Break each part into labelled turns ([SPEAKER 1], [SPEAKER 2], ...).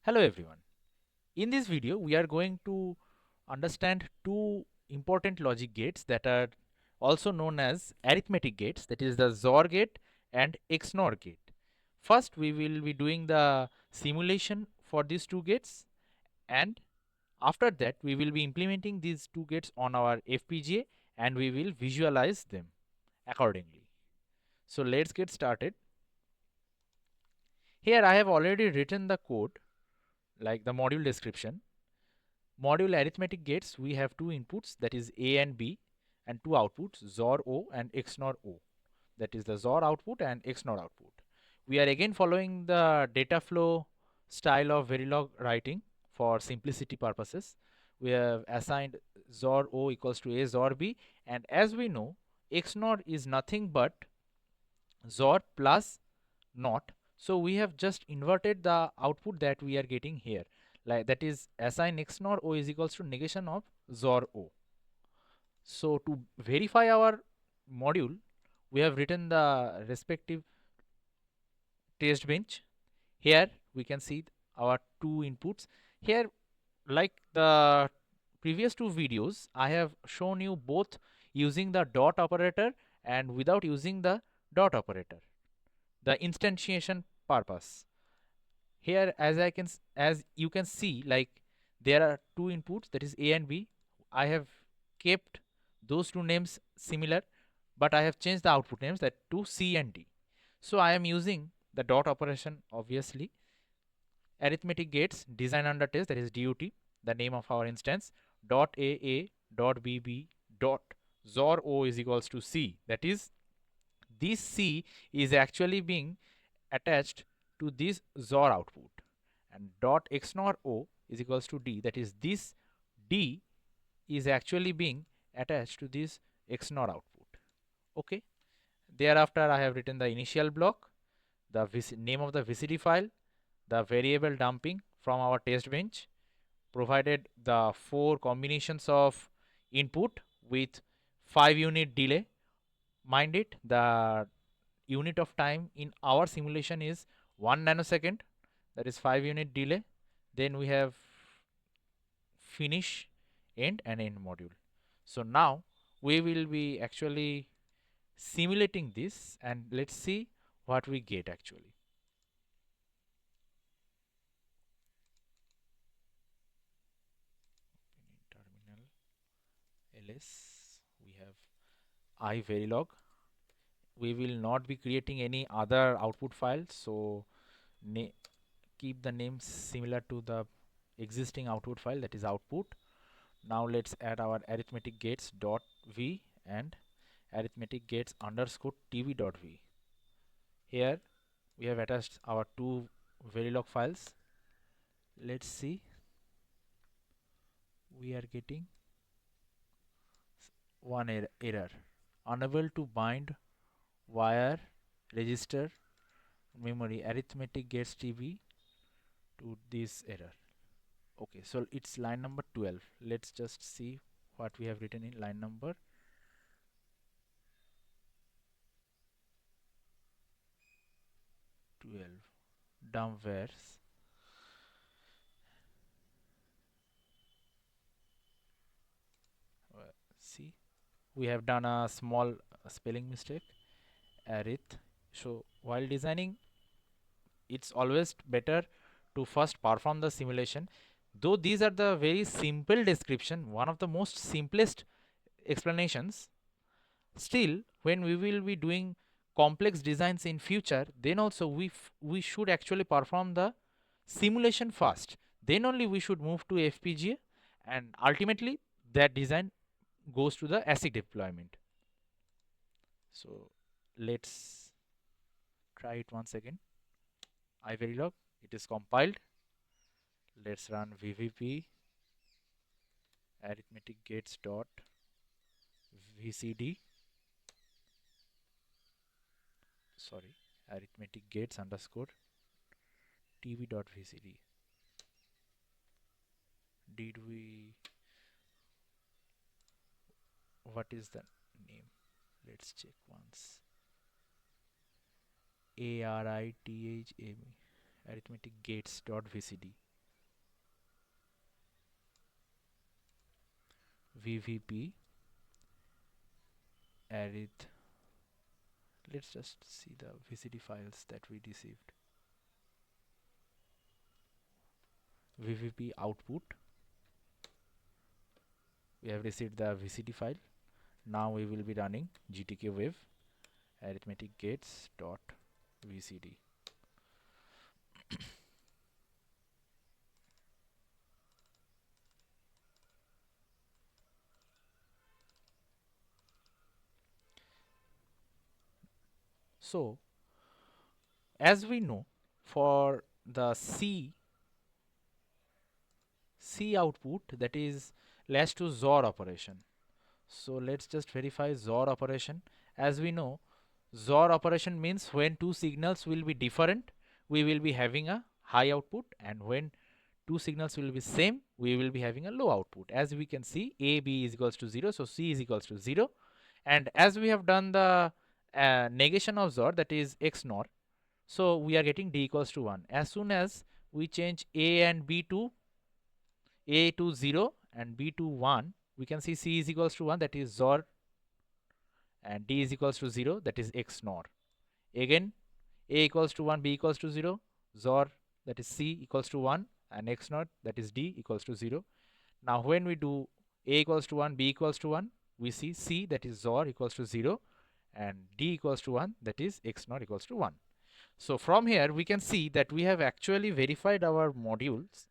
[SPEAKER 1] Hello everyone. In this video we are going to understand two important logic gates that are also known as arithmetic gates, that is the XOR gate and XNOR gate. First we will be doing the simulation for these two gates, and after that we will be implementing these two gates on our FPGA and we will visualize them accordingly. So let's get started. Here I have already written the code like the module description. Module arithmetic gates, we have two inputs, that is A and B, and two outputs, XOR O and XNOR O. That is the XOR output and XNOR output. We are again following the data flow style of Verilog writing for simplicity purposes. We have assigned XOR O equals to A XOR B, and as we know, XNOR is nothing but XOR plus NOT. So we have just inverted the output that we are getting here. Like that is assign XNOR O is equals to negation of XOR O. So to verify our module, we have written the respective test bench. Here we can see our two inputs. Here, like the previous two videos, I have shown you both using the dot operator and without using the dot operator, the instantiation purpose. Here as you can see, like there are two inputs, that is A and B. I have kept those two names similar, but I have changed the output names, that to C and D. So I am using the dot operation, obviously. Arithmetic gates design under test, that is DUT, the name of our instance. Dot AA dot BB dot XOR O is equals to C, that is this C is actually being attached to this XOR output, and dot XNOR O is equals to D, that is this D is actually being attached to this XNOR output. Okay. Thereafter I have written the initial block, the name of the VCD file, the variable dumping from our test bench, provided the four combinations of input with 5-unit delay. Mind it, the unit of time in our simulation is 1 nanosecond, that is 5-unit delay. Then we have finish, end and end module. So now we will be actually simulating this and let's see what we get actually. Terminal ls, we have iVerilog. We will not be creating any other output file, so keep the names similar to the existing output file, that is output. Now let's add our arithmetic gates dot v and arithmetic gates underscore tv dot v. Here we have attached our two Verilog files. Let's see, we are getting one error, unable to bind wire register memory arithmetic gates tv to this error. Okay, so it's line number 12. Let's just see what we have written in line number 12. Dump wires. See, we have done a small spelling mistake, arith. So while designing, it's always better to first perform the simulation. Though these are the very simple description, one of the most simplest explanations, still when we will be doing complex designs in future, then also we should actually perform the simulation first, then only we should move to FPGA, and ultimately that design goes to the ASIC deployment. So let's try it once again. iVerilog, it is compiled. Let's run vvp arithmetic gates dot vcd, sorry, arithmetic gates underscore tv dot vcd. Did we, what is the name? Let's check once. ARITHM arithmetic gates dot vcd. VVP arith. Let's just see the VCD files that we received. VVP output. We have received the VCD file. Now we will be running gtkwave arithmetic gates dot VCD. So as we know, for the C output, that is latch to XOR operation. So let's just verify XOR operation. As we know, XOR operation means when two signals will be different, we will be having a high output, and when two signals will be same, we will be having a low output. As we can see, A, B is equals to 0, so C is equals to 0. And as we have done the negation of XOR, that is XNOR, so we are getting D equals to 1. As soon as we change A and B to A to 0 and B to 1, we can see C is equals to 1, that is XOR, and D is equals to 0, that is XNOR. Again, A equals to 1, B equals to 0, XOR, that is C equals to 1, and XNOR, that is D equals to 0. Now when we do A equals to 1, B equals to 1, we see C, that is XOR, equals to 0, and D equals to 1, that is XNOR equals to 1. So from here we can see that we have actually verified our modules,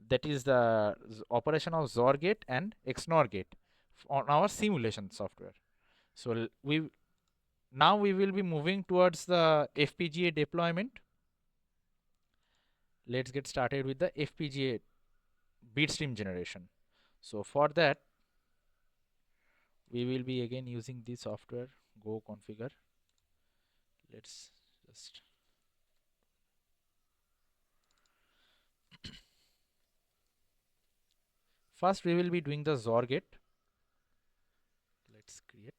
[SPEAKER 1] that is the operation of XOR gate and XNOR gate on our simulation software. So now we will be moving towards the FPGA deployment. Let's get started with the FPGA bitstream generation. So for that, we will be again using the software go configure. Let's just first we will be doing the XOR gate. Let's create,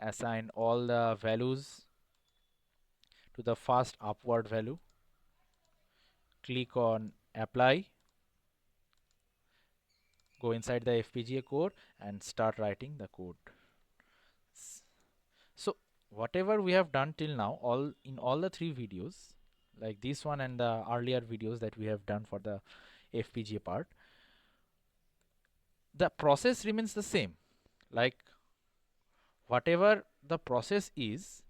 [SPEAKER 1] assign all the values to the first upward value, click on apply, go inside the FPGA core and start writing the code. So whatever we have done till now, in all the three videos, like this one and the earlier videos that we have done for the FPGA part, the process remains the same. Like whatever the process is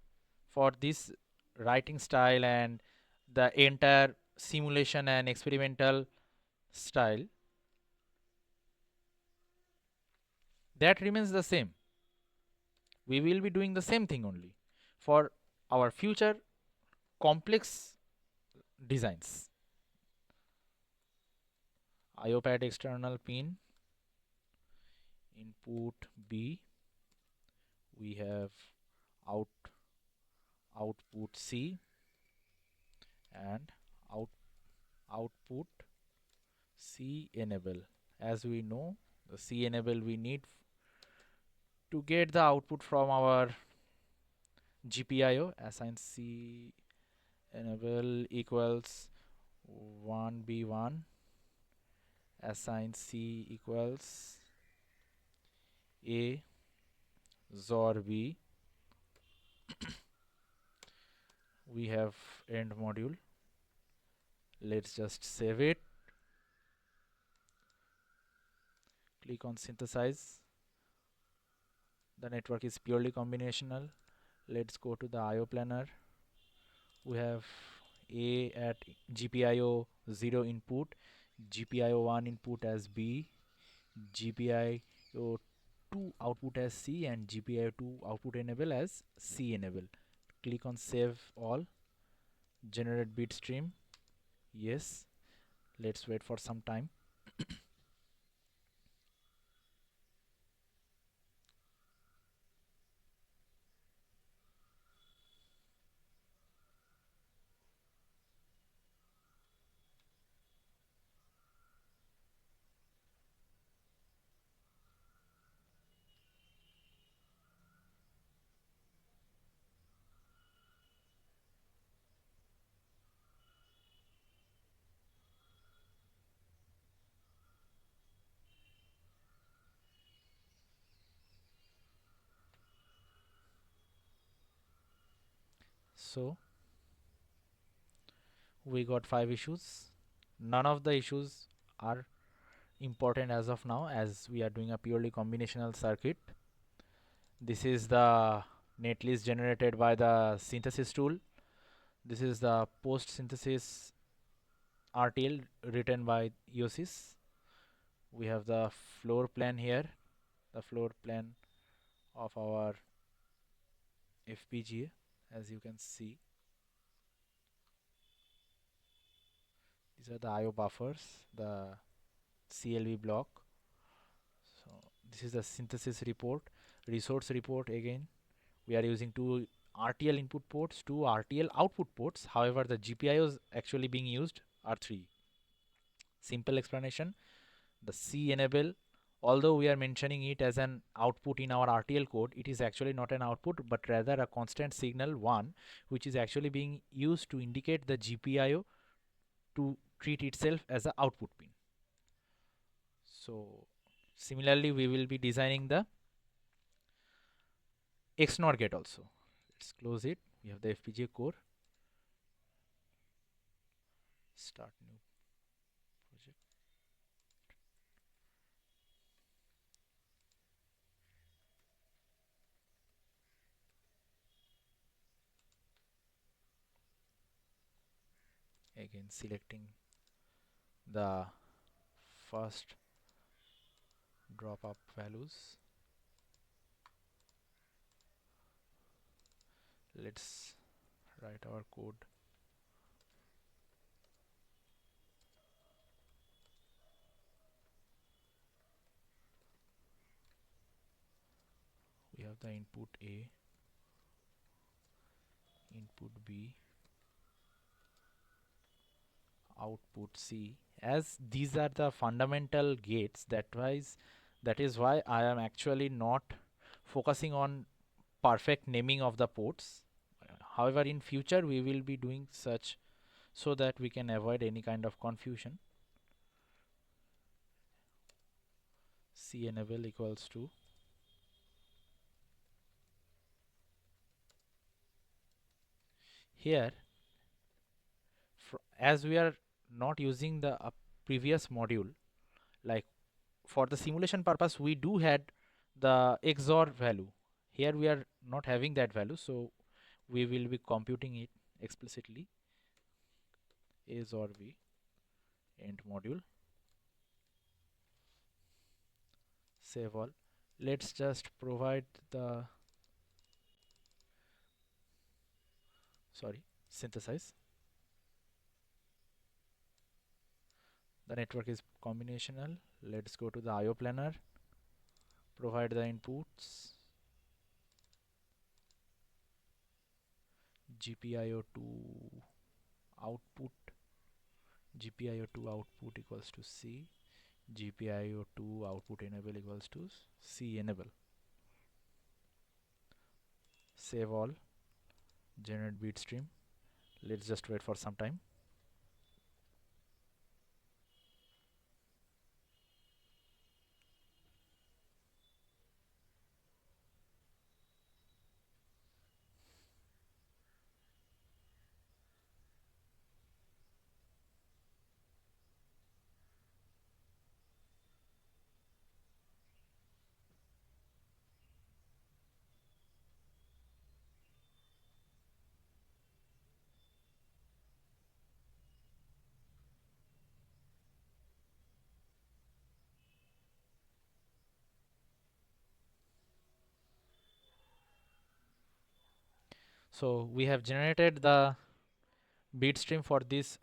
[SPEAKER 1] for this writing style and the entire simulation and experimental style, that remains the same. We will be doing the same thing only for our future complex designs. IO pad external pin, input B, we have output C, and output C enable. As we know, the C enable we need to get the output from our GPIO. Assign C enable equals 1B1, assign C equals A XOR B. We have end module. Let's just save it. Click on synthesize. The network is purely combinational. Let's go to the IO planner. We have A at GPIO 0 input, GPIO 1 input as B, GPIO 2 output as C, and GPIO 2 output enable as C enable. Click on save all, generate bitstream. Yes. Let's wait for some time. So we got 5 issues. None of the issues are important as of now, as we are doing a purely combinational circuit. This is the netlist generated by the synthesis tool. This is the post synthesis RTL written by Yosis. We have the floor plan here, the floor plan of our FPGA, as you can see. These are the IO buffers, the CLV block. So this is the synthesis report, resource report. Again, we are using two RTL input ports, two RTL output ports. However, the GPIOs actually being used are 3. Simple explanation: the C enable, although we are mentioning it as an output in our RTL code, it is actually not an output but rather a constant signal 1, which is actually being used to indicate the GPIO to treat itself as an output pin. So similarly, we will be designing the XNOR gate also. Let's close it. We have the FPGA core. Start new project. Again, selecting the first drop up values. Let's write our code. We have the input A, input B, output C. As these are the fundamental gates, that is why I am actually not focusing on perfect naming of the ports. However, in future we will be doing such so that we can avoid any kind of confusion. C enable equals to here, as we are not using the previous module, like for the simulation purpose we do had the XOR value. Here we are not having that value, so we will be computing it explicitly. Is or B end module, save all. Let's just provide the synthesize. The network is combinational. Let's go to the IO planner, provide the inputs. GPIO2 output, GPIO2 output equals to C, GPIO2 output enable equals to C enable. Save all, generate bitstream. Let's just wait for some time. So we have generated the bit stream for this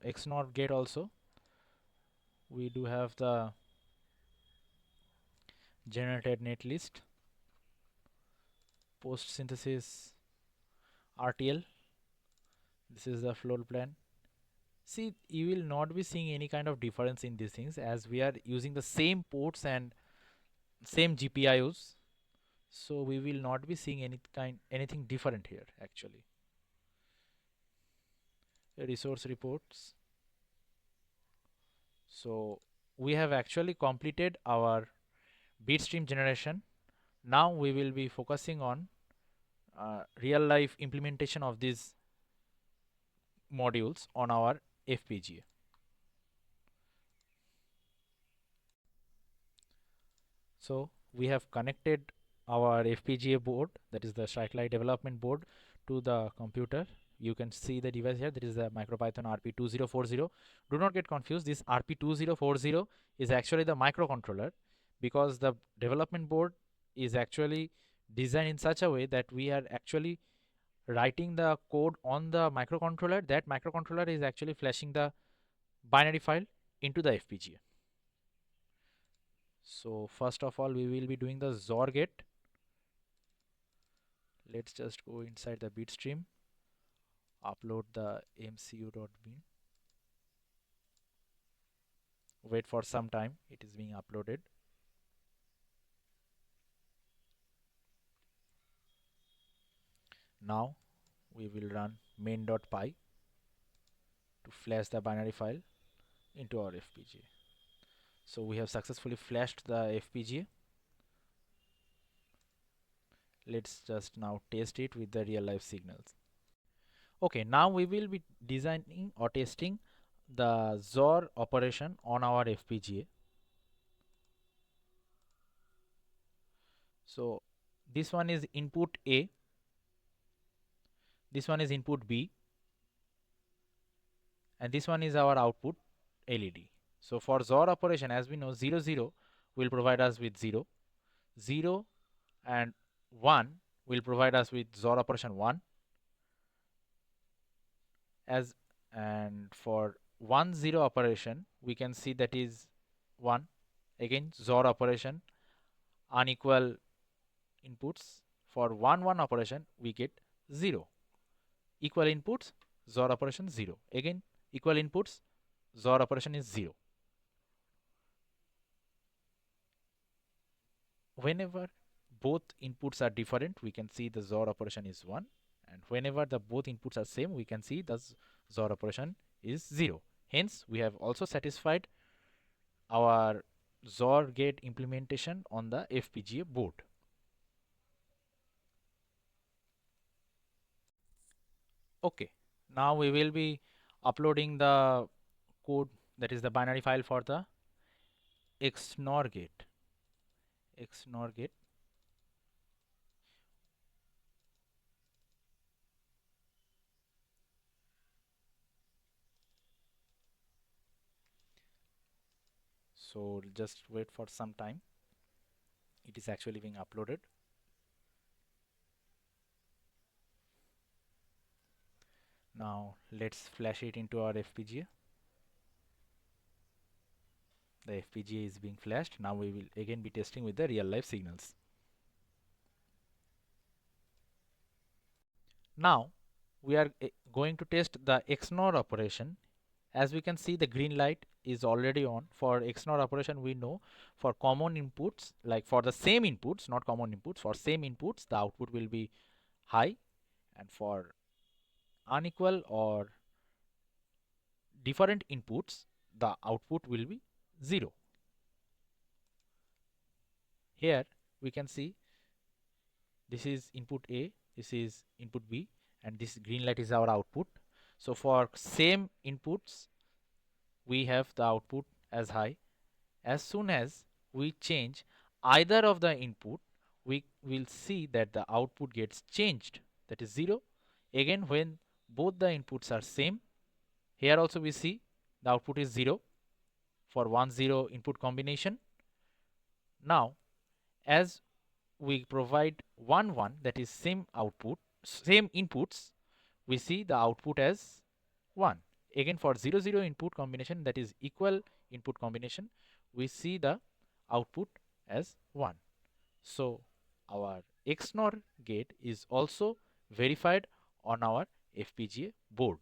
[SPEAKER 1] XNOR gate also. We do have the generated netlist, post synthesis RTL. This is the floor plan. See, you will not be seeing any kind of difference in these things as we are using the same ports and same GPIOs. So we will not be seeing anything different here actually. Resource reports. So we have actually completed our bitstream generation. Now we will be focusing on real life implementation of these modules on our FPGA. So we have connected our FPGA board, that is the Shrike-Lite Development Board, to the computer. You can see the device here. That is the MicroPython RP2040. Do not get confused. This RP2040 is actually the microcontroller, because the development board is actually designed in such a way that we are actually writing the code on the microcontroller. That microcontroller is actually flashing the binary file into the FPGA. So first of all, we will be doing the XOR gate. Let's just go inside the bitstream, upload the mcu.bin. Wait for some time, it is being uploaded. Now we will run main.py to flash the binary file into our FPGA. So we have successfully flashed the FPGA. Let's just now test it with the real life signals. Okay, now we will be designing or testing the XOR operation on our FPGA. So this one is input A, this one is input B, and this one is our output LED. So for XOR operation, as we know, 0 0 will provide us with 0, 0 and 1 will provide us with XOR operation 1, as and for 1 0 operation we can see that is 1. Again XOR operation, unequal inputs. For 1 1 operation we get 0. Equal inputs, XOR operation 0. Again equal inputs, XOR operation is 0. Whenever both inputs are different, we can see the XOR operation is 1, and whenever the both inputs are same, we can see the XOR operation is 0. Hence we have also satisfied our XOR gate implementation on the FPGA board. Okay, now we will be uploading the code, that is the binary file for the XNOR gate. XNOR gate. So just wait for some time. It is actually being uploaded. Now let's flash it into our FPGA. The FPGA is being flashed. Now we will again be testing with the real life signals. Now we are going to test the XNOR operation. As we can see, the green light is already on. For XNOR operation, we know for common inputs, like for the same inputs, not common inputs, for same inputs the output will be high, and for unequal or different inputs the output will be 0. Here we can see this is input A, this is input B, and this green light is our output. So for same inputs we have the output as high. As soon as we change either of the input, we will see that the output gets changed, that is 0. Again, when both the inputs are same, here also we see the output is 0 for 1 0 input combination. Now as we provide 1 1, that is same output, same inputs, we see the output as 1. Again for 0 0 input combination, that is equal input combination, we see the output as 1. So our XNOR gate is also verified on our FPGA board.